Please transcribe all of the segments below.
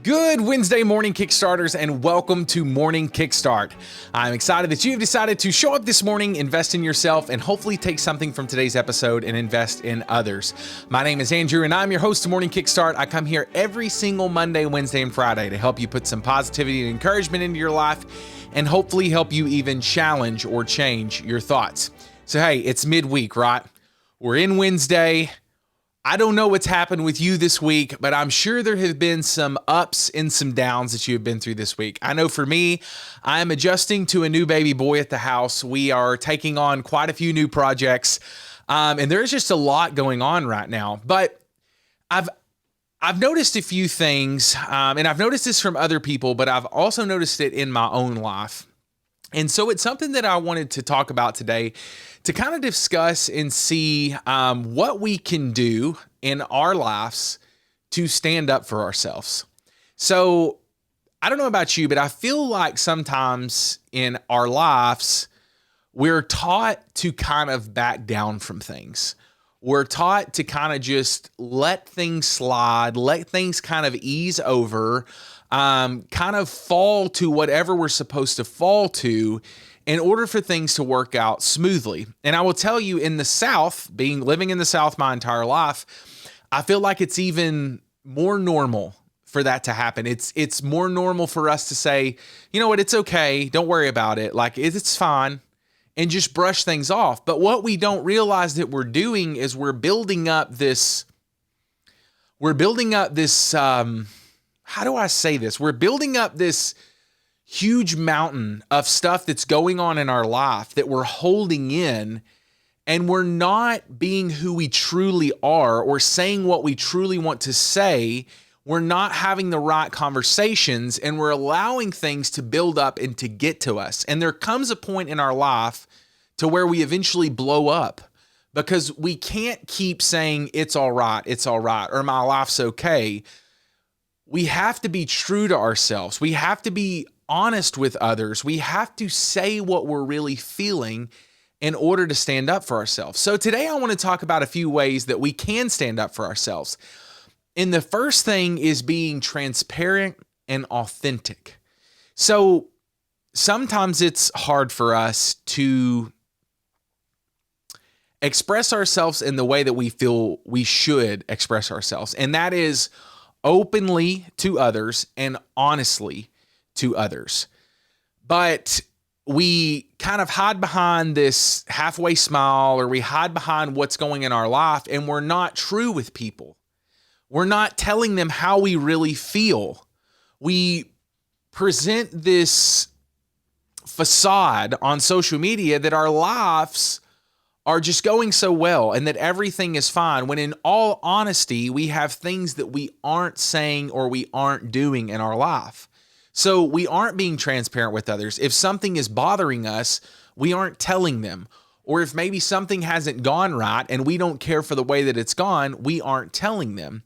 Good Wednesday morning, Kickstarters, and welcome to Morning Kickstart. I'm excited that you've decided to show up this morning, invest in yourself, and hopefully take something from today's episode and invest in others. My name is Andrew, and I'm your host of Morning Kickstart. I come here every single Monday, Wednesday, and Friday to help you put some positivity and encouragement into your life and hopefully help you even challenge or change your thoughts. So, hey, it's midweek, right? We're in Wednesday. I don't know what's happened with you this week, but I'm sure there have been some ups and some downs that you have been through this week. I know for me, I'm adjusting to a new baby boy at the house. We are taking on quite a few new projects, and there's just a lot going on right now. But I've noticed a few things, and I've noticed this from other people, but I've also noticed it in my own life. And so it's something that I wanted to talk about today to kind of discuss and see what we can do in our lives to stand up for ourselves. So I don't know about you, but I feel like sometimes in our lives, we're taught to kind of back down from things. We're taught to kind of just let things slide, let things kind of ease over, kind of fall to whatever we're supposed to fall to in order for things to work out smoothly. And I will tell you, in the South, living in the South my entire life, I feel like it's even more normal for that to happen. It's more normal for us to say, you know what, it's okay, don't worry about it, like it's fine, and just brush things off. But what we don't realize that we're doing is we're building up this, how do I say this? We're building up this huge mountain of stuff that's going on in our life that we're holding in, and we're not being who we truly are or saying what we truly want to say. We're not having the right conversations, and we're allowing things to build up and to get to us. And there comes a point in our life to where we eventually blow up because we can't keep saying it's all right, or my life's okay. We have to be true to ourselves. We have to be honest with others. We have to say what we're really feeling in order to stand up for ourselves. So today I want to talk about a few ways that we can stand up for ourselves. And the first thing is being transparent and authentic. So sometimes it's hard for us to express ourselves in the way that we feel we should express ourselves. And that is openly to others and honestly to others. But we kind of hide behind this halfway smile, or we hide behind what's going in our life, and we're not true with people. We're not telling them how we really feel. We present this facade on social media that our lives are just going so well and that everything is fine, when in all honesty, we have things that we aren't saying or we aren't doing in our life. So we aren't being transparent with others. If something is bothering us, we aren't telling them. Or if maybe something hasn't gone right and we don't care for the way that it's gone, we aren't telling them.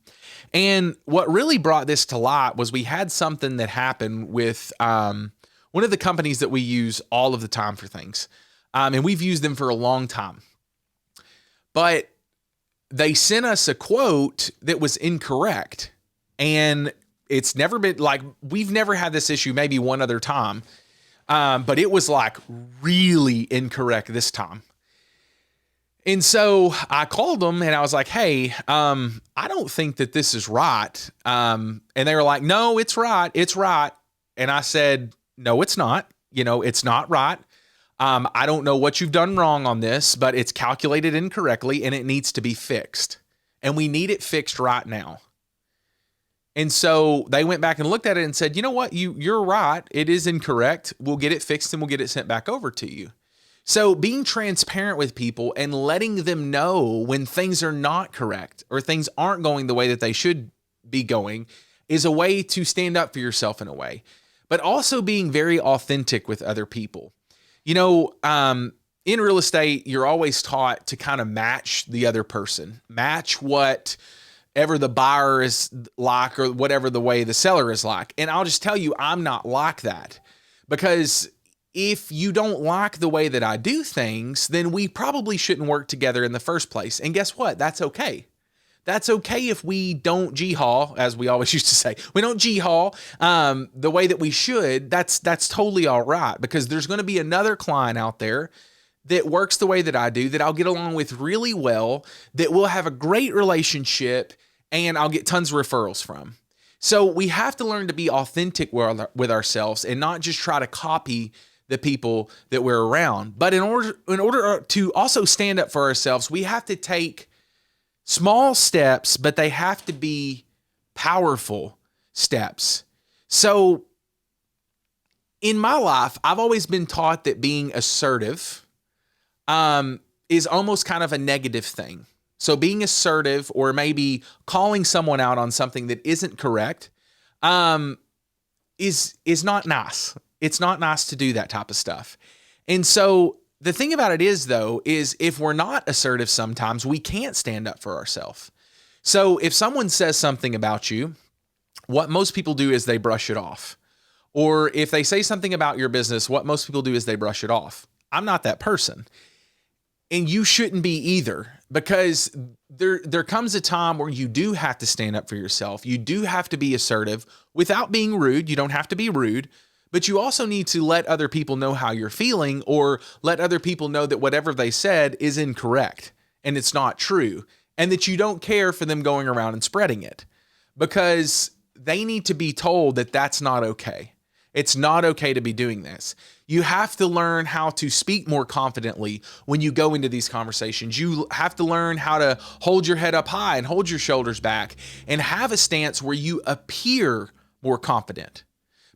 And what really brought this to light was we had something that happened with one of the companies that we use all of the time for things. And we've used them for a long time. But they sent us a quote that was incorrect. And it's never been like, we've never had this issue, maybe one other time. But it was like really incorrect this time. And so I called them and I was like, hey, I don't think that this is right. And they were like, no, it's right. It's right. And I said, no, it's not. It's not right. I don't know what you've done wrong on this, but it's calculated incorrectly and it needs to be fixed. And we need it fixed right now. And so they went back and looked at it and said, you know what, you're right. It is incorrect. We'll get it fixed and we'll get it sent back over to you. So being transparent with people and letting them know when things are not correct or things aren't going the way that they should be going is a way to stand up for yourself in a way, but also being very authentic with other people. In real estate, you're always taught to kind of match the other person, match whatever the buyer is like or whatever the way the seller is like. And I'll just tell you, I'm not like that, because if you don't like the way that I do things, then we probably shouldn't work together in the first place. And guess what? That's okay. That's okay if we don't G-haul, as we always used to say. We don't G-haul the way that we should. That's totally all right, because there's going to be another client out there that works the way that I do, that I'll get along with really well, that we'll have a great relationship, and I'll get tons of referrals from. So we have to learn to be authentic with ourselves and not just try to copy the people that we're around. But in order to also stand up for ourselves, we have to take small steps, but they have to be powerful steps. So in my life, I've always been taught that being assertive is almost kind of a negative thing. So being assertive, or maybe calling someone out on something that isn't correct, is not nice. It's not nice to do that type of stuff. And so the thing about it is, though, is if we're not assertive sometimes, we can't stand up for ourselves. So if someone says something about you, what most people do is they brush it off. Or if they say something about your business, what most people do is they brush it off. I'm not that person. And you shouldn't be either, because there comes a time where you do have to stand up for yourself. You do have to be assertive without being rude. You don't have to be rude. But you also need to let other people know how you're feeling, or let other people know that whatever they said is incorrect and it's not true, and that you don't care for them going around and spreading it, because they need to be told that that's not okay. It's not okay to be doing this. You have to learn how to speak more confidently when you go into these conversations. You have to learn how to hold your head up high and hold your shoulders back and have a stance where you appear more confident.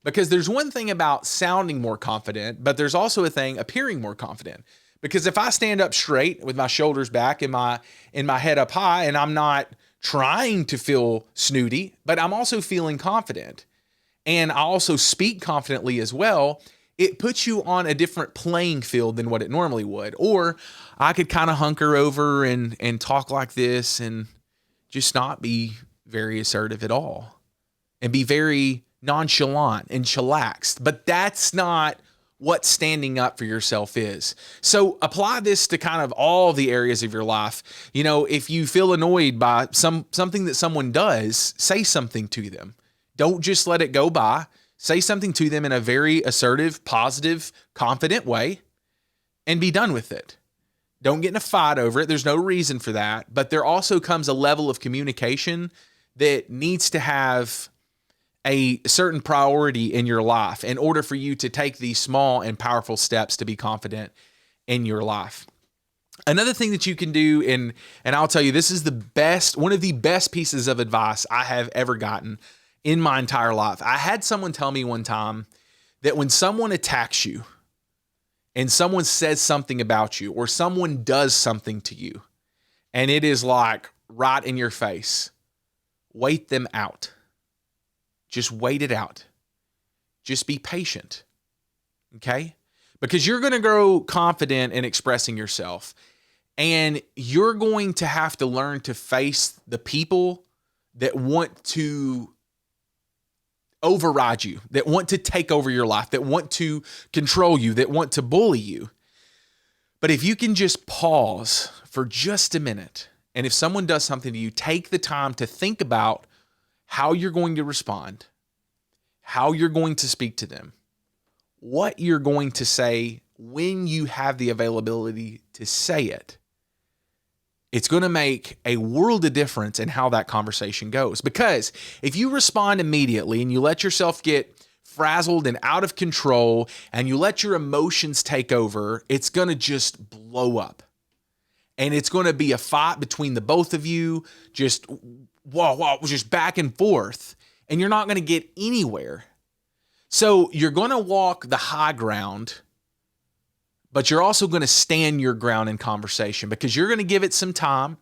Because there's one thing about sounding more confident, but there's also a thing appearing more confident. Because if I stand up straight with my shoulders back and my head up high, and I'm not trying to feel snooty, but I'm also feeling confident, and I also speak confidently as well, it puts you on a different playing field than what it normally would. Or I could kind of hunker over and talk like this and just not be very assertive at all and be very nonchalant and chillaxed. But that's not what standing up for yourself is. So apply this to kind of all the areas of your life. You know, if you feel annoyed by something that someone does, say something to them. Don't just let it go by. Say something to them in a very assertive, positive, confident way, and be done with it. Don't get in a fight over it. There's no reason for that. But there also comes a level of communication that needs to have a certain priority in your life in order for you to take these small and powerful steps to be confident in your life. Another thing that you can do, and I'll tell you, this is one of the best pieces of advice I have ever gotten in my entire life. I had someone tell me one time that when someone attacks you and someone says something about you, or someone does something to you, and it is like right in your face, wait them out. Just wait it out. Just be patient. Okay? Because you're going to grow confident in expressing yourself. And you're going to have to learn to face the people that want to override you, that want to take over your life, that want to control you, that want to bully you. But if you can just pause for just a minute, and if someone does something to you, take the time to think about how you're going to respond, how you're going to speak to them, what you're going to say when you have the availability to say it. It's going to make a world of difference in how that conversation goes. Because if you respond immediately and you let yourself get frazzled and out of control and you let your emotions take over, it's going to just blow up. And it's going to be a fight between the both of you, just back and forth. And you're not going to get anywhere. So you're going to walk the high ground, but you're also going to stand your ground in conversation, because you're going to give it some time.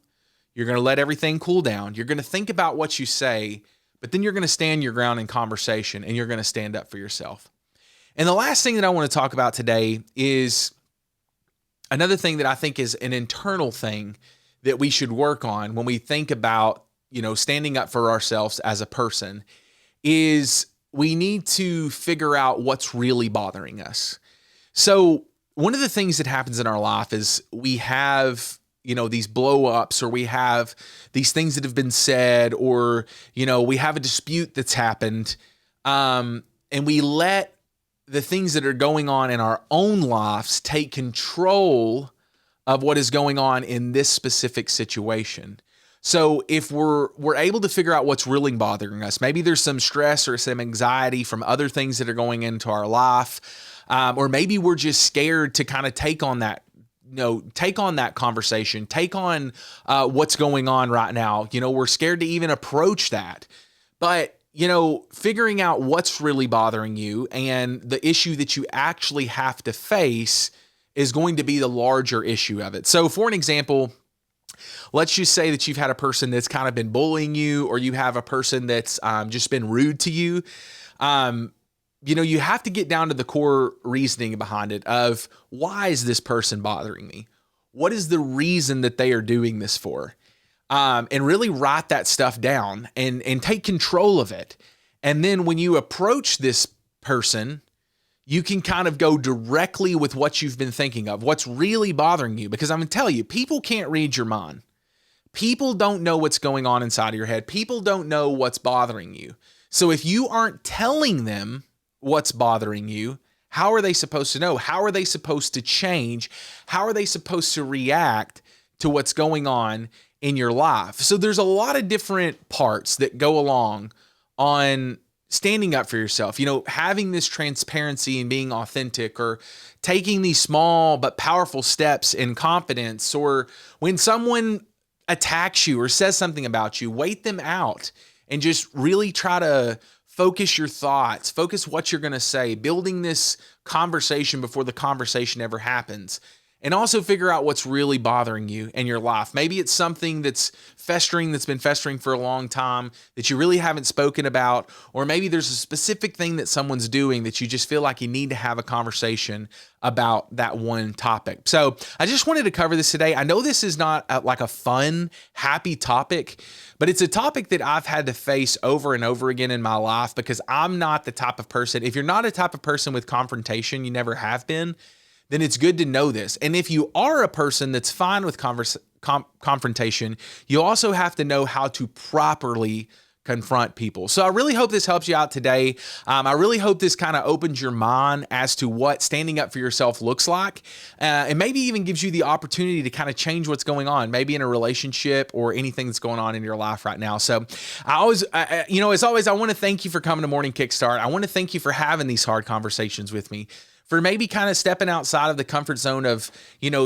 You're going to let everything cool down. You're going to think about what you say, but then you're going to stand your ground in conversation, and you're going to stand up for yourself. And the last thing that I want to talk about today is another thing that I think is an internal thing that we should work on when we think about, standing up for ourselves as a person, is we need to figure out what's really bothering us. So one of the things that happens in our life is we have these blow ups, or we have these things that have been said, or, we have a dispute that's happened. And we let the things that are going on in our own lives take control of what is going on in this specific situation. So if we're able to figure out what's really bothering us, maybe there's some stress or some anxiety from other things that are going into our life, or maybe we're just scared to kind of take on that conversation, take on what's going on right now. We're scared to even approach that. But figuring out what's really bothering you and the issue that you actually have to face is going to be the larger issue of it. So for an example, let's just say that you've had a person that's kind of been bullying you, or you have a person that's just been rude to you. You have to get down to the core reasoning behind it of, why is this person bothering me? What is the reason that they are doing this for? And really write that stuff down and take control of it. And then when you approach this person, you can kind of go directly with what you've been thinking of, what's really bothering you. Because I'm going to tell you, people can't read your mind. People don't know what's going on inside of your head. People don't know what's bothering you. So if you aren't telling them what's bothering you, how are they supposed to know? How are they supposed to change? How are they supposed to react to what's going on in your life? So there's a lot of different parts that go along on standing up for yourself, having this transparency and being authentic, or taking these small but powerful steps in confidence, or when someone attacks you or says something about you, wait them out and just really try to focus your thoughts, focus what you're going to say, building this conversation before the conversation ever happens. And also figure out what's really bothering you in your life. Maybe it's something that's been festering for a long time that you really haven't spoken about. Or maybe there's a specific thing that someone's doing that you just feel like you need to have a conversation about that one topic. So I just wanted to cover this today. I know this is not like a fun, happy topic, but it's a topic that I've had to face over and over again in my life, because I'm not the type of person. If you're not a type of person with confrontation, you never have been, then it's good to know this. And if you are a person that's fine with confrontation, you also have to know how to properly confront people. So I really hope this helps you out today. I really hope this kind of opens your mind as to what standing up for yourself looks like, and maybe even gives you the opportunity to kind of change what's going on, maybe in a relationship or anything that's going on in your life right now. So as always, I want to thank you for coming to Morning Kickstart. I want to thank you for having these hard conversations with me, for maybe kind of stepping outside of the comfort zone of,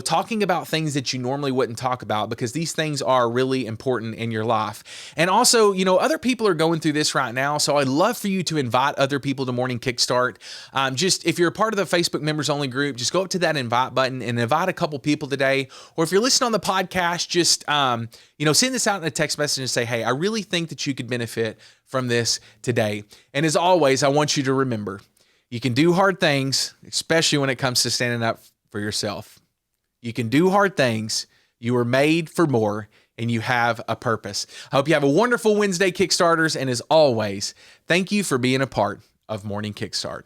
talking about things that you normally wouldn't talk about, because these things are really important in your life. And also, other people are going through this right now. So I'd love for you to invite other people to Morning Kickstart. Just if you're a part of the Facebook members only group, just go up to that invite button and invite a couple people today. Or if you're listening on the podcast, just, send this out in a text message and say, hey, I really think that you could benefit from this today. And as always, I want you to remember, you can do hard things, especially when it comes to standing up for yourself. You can do hard things. You were made for more, and you have a purpose. I hope you have a wonderful Wednesday, Kickstarters. And as always, thank you for being a part of Morning Kickstart.